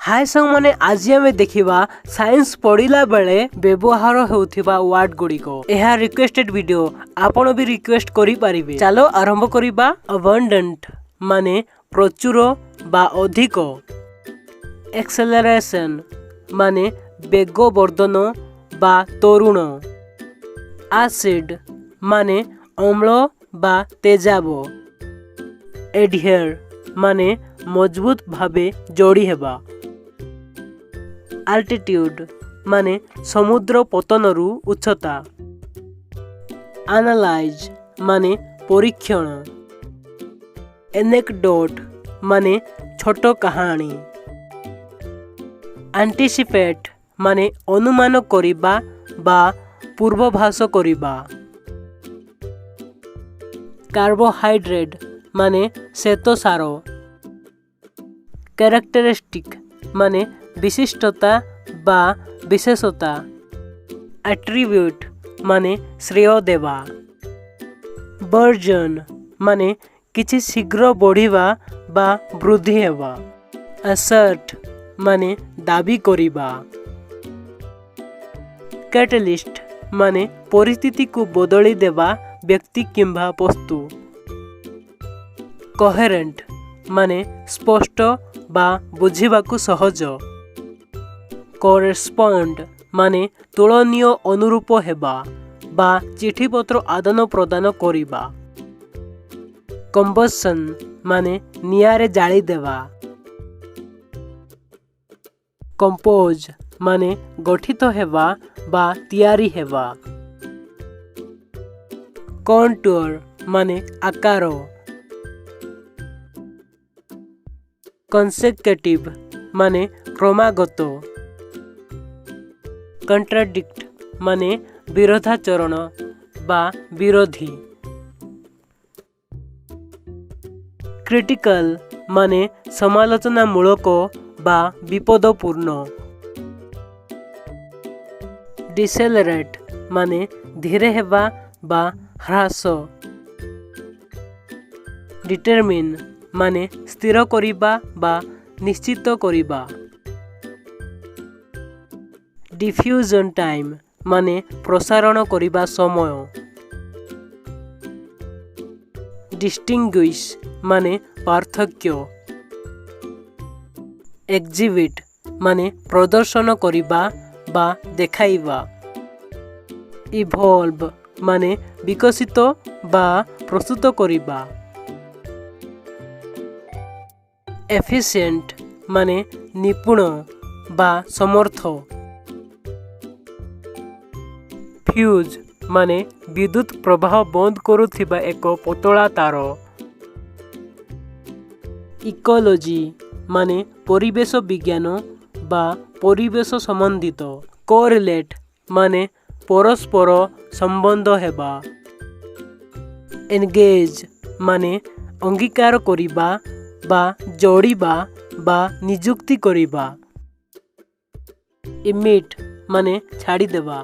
हाय सांग माने आज आम देखा साइंस पढ़ला बेले व्यवहार होउथिबा वर्ड गुड़िको यह रिक्वेस्टेड वीडियो आपण भी रिक्वेस्ट करि पारिबे। चलो आरंभ करिबा। अबंडेंट माने प्रचुर बा अधिक। एक्सेलरेशन माने बेग वर्धन बा तरुण। एसिड माने अम्ल बा तेजाब। एडहियर माने मजबूत भावे जोड़ी हेबा। अल्टीट्यूड माने समुद्र पतनरु उच्चता। एनालाइज माने परीक्षण। एनेक्डोट माने छोट कहानी। एंटीसिपेट माने अनुमान करिबा बा पूर्वभास करिबा। कार्बोहाइड्रेट माने श्वेतसार। कैरेक्टरिस्टिक माने विशिष्टता बा विशेषता। एट्रीब्यूट माने श्रेय देवा। वर्जन माने किछि शीघ्र बढ़िबा बा वृद्धि हेबा। असर्ट माने दाबी करिबा। कैटलिस्ट माने परिस्थिति को बदली देवा व्यक्ति किंबा वस्तु। कोहेरेंट माने स्पष्ट बा बुझिबाकु सहज। कोरेस्पोंड माने तुलनीय अनुरूप हेबा बा चिठी पत्र आदान प्रदान करिबा। कंबसन माने नियारे जाली देवा। कंपोज माने गठित हेबा बा तैयारी हेबा। कॉन्टूर माने आकार। कंसेक्यूटिव माने क्रमागत। कंट्राडिक्ट माने विरोधाचरण बा विरोधी। क्रिटिकल माने समालोचनामूलक बा विपदपूर्ण। डिसेलरेट माने धीरे हेबा बा ह्रास। डिटरमिन माने स्थिर करिबा बा निश्चित करिबा। डिफ्यूजन टाइम माने प्रसारण करिबा समय। डिस्टिंग्विश माने पार्थक्य। एक्जिबिट माने प्रदर्शन करिबा बा देखाइबा। इवॉल्व माने विकसित बा प्रस्तुत करिबा। एफिशिएंट माने निपुण बा समर्थ। फ्यूज माने विद्युत प्रवाह बंद करुथिबा एक पतला तार। इकोलॉजी माने परिवेश विज्ञान बा परिवेश संबंधित। कोरिलेट माने परस्पर संबंध हेबा। एंगेज माने अंगीकार करिबा बा जोड़िबा बा नियुक्ति करिबा। इमिट माने छाड़ी देबा।